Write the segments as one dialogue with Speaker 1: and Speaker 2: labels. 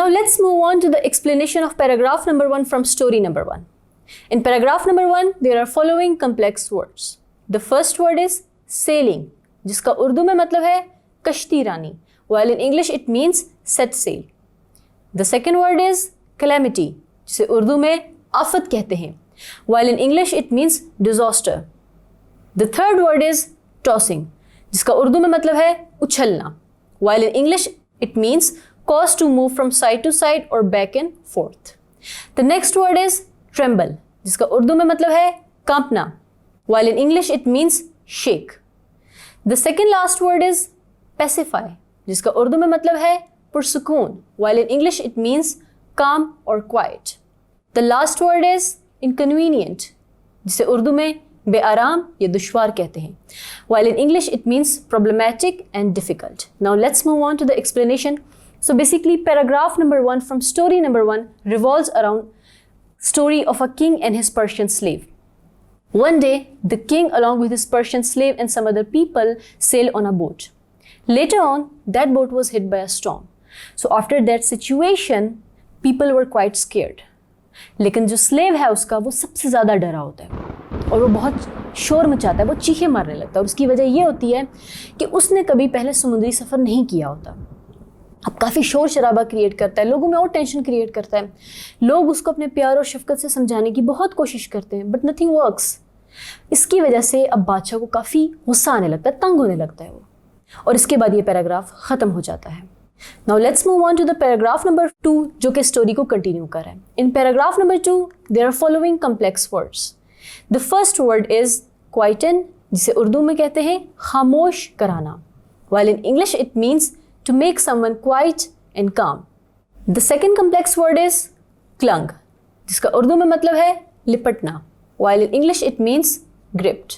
Speaker 1: Now let's move on to the explanation of paragraph number 1 from story number 1. In paragraph number 1, there are following complex words. The first word is sailing, जिसका उर्दू में मतलब है कश्ती रानी, while in English it means set sail. The second word is calamity, जिसे उर्दू में आफत कहते हैं, while in English it means disaster. The third word is tossing, जिसका उर्दू में मतलब है उछलना, while in English it means cause to move from side to side or back and forth. The next word is tremble, जिसका उर्दू में मतलब है कांपना, while in English it means shake. The second last word is pacify, जिसका उर्दू में मतलब है पुरसुकून, while in English it means calm or quiet. The last word is inconvenient, जिसे उर्दू में बेआराम या दुश्वार कहते हैं, while in English it means problematic and difficult. Now let's move on to the explanation. So basically paragraph number 1 from story number 1 revolves around story of a king and his Persian slave. One day, the king along with his Persian slave and some other people sailed on a boat. Later on, that boat was hit by a storm. So after that situation, people were quite scared. लेकिन जो slave है उसका वो सबसे ज़्यादा डरा होता है और वो बहुत शोर मचाता है, वो चीखें मारने लगता है और उसकी वजह ये होती है कि उसने कभी पहले समुद्री सफ़र नहीं किया होता. अब काफ़ी शोर शराबा क्रिएट करता है, लोगों में और टेंशन क्रिएट करता है. लोग उसको अपने प्यार और शफकत से समझाने की बहुत कोशिश करते हैं बट नथिंग वर्क्स. इसकी वजह से अब बादशाह को काफ़ी गुस्सा आने लगता है, तंग होने लगता है वो, और इसके बाद ये पैराग्राफ ख़त्म हो जाता है. Now let's move on to the paragraph number 2 जो कि स्टोरी को कंटिन्यू कर रहा है. In paragraph number 2 there are following complex words. The first word is quieten, जिसे उर्दू में कहते हैं खामोश कराना, while in English it means to make someone quiet and calm. The second complex word is clung, जिसका उर्दू में मतलब है लिपटना, while in English it means gripped.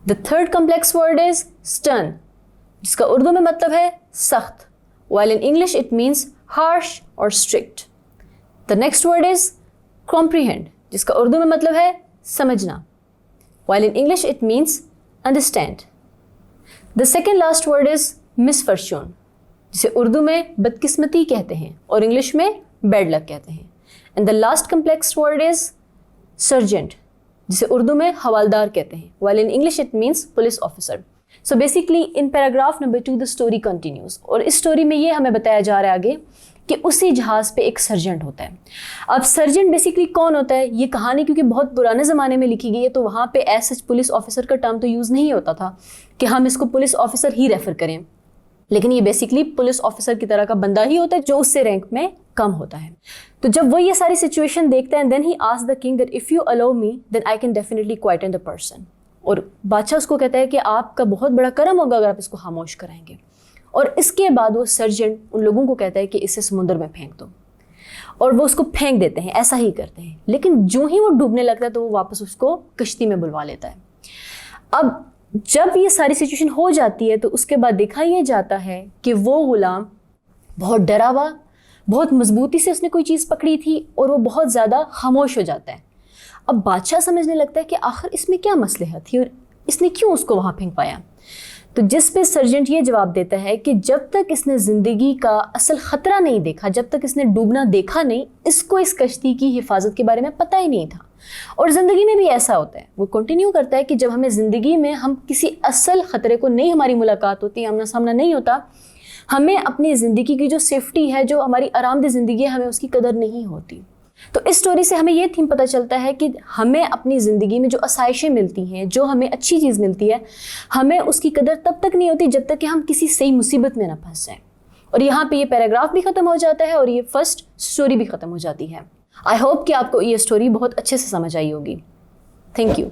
Speaker 1: The third complex word is stern, जिसका उर्दू में मतलब है सख्त, while in English it means harsh or strict. The next word is comprehend, जिसका उर्दू में मतलब है समझना, while in English it means understand. The second last word is misfortune, जिसे उर्दू में बदकिस्मती कहते हैं और इंग्लिश में बैड लक कहते हैं. And the last complex word is sergeant, जिसे उर्दू में हवालदार कहते हैं, while in English it means police officer. So basically in paragraph number 2 the story continues, और इस स्टोरी में ये हमें बताया जा रहा है आगे कि उसी जहाज़ पे एक सर्जेंट होता है. अब सर्जेंट बेसिकली कौन होता है, ये कहानी क्योंकि बहुत पुराने ज़माने में लिखी गई है तो वहाँ पे एज सच पुलिस ऑफिसर का टर्म तो यूज़ नहीं होता था कि हम इसको पुलिस ऑफिसर ही रेफ़र करें, लेकिन ये बेसिकली पुलिस ऑफिसर की तरह का बंदा ही होता है जो उससे रैंक में कम होता है. तो जब वो ये सारी सिचुएशन देखता है, then he asked the king that if you allow me then I can definitely quieten the person. और बादशाह उसको कहता है कि आपका बहुत बड़ा करम होगा अगर आप इसको खामोश कराएंगे. और इसके बाद वो सर्जेंट उन लोगों को कहता है कि इसे समुद्र में फेंक दो, और वो उसको फेंक देते हैं, ऐसा ही करते हैं. लेकिन जो ही वो डूबने लगता है तो वो वापस उसको कश्ती में बुलवा लेता है. अब जब ये सारी सिचुएशन हो जाती है तो उसके बाद देखा यह जाता है कि वो गुलाम बहुत डरा हुआ, बहुत मजबूती से उसने कोई चीज़ पकड़ी थी और वो बहुत ज़्यादा खामोश हो जाता है. अब बादशाह समझने लगता है कि आखिर इसमें क्या मसलहत थी और इसने क्यों उसको वहाँ फेंक पाया. तो जिस पे सर्जेंट ये जवाब देता है कि जब तक इसने ज़िंदगी का असल ख़तरा नहीं देखा, जब तक इसने डूबना देखा नहीं, इसको इस कश्ती की हिफाजत के बारे में पता ही नहीं था. और ज़िंदगी में भी ऐसा होता है. वो कंटिन्यू करता है कि जब हमें ज़िंदगी में हम किसी असल ख़तरे को नहीं, हमारी मुलाकात होती, आमना सामना नहीं होता, हमें अपनी ज़िंदगी की जो सेफ्टी है, जो हमारी आरामदेह ज़िंदगी है, हमें उसकी कदर नहीं होती. तो इस स्टोरी से हमें ये थीम पता चलता है कि हमें अपनी ज़िंदगी में जो आसाइशें मिलती हैं, जो हमें अच्छी चीज़ मिलती है, हमें उसकी कदर तब तक नहीं होती जब तक कि हम किसी सही मुसीबत में ना फंस जाएं. और यहाँ पे ये पैराग्राफ भी ख़त्म हो जाता है और ये फर्स्ट स्टोरी भी ख़त्म हो जाती है. आई होप कि आपको ये स्टोरी बहुत अच्छे से समझ आई होगी. Thank you.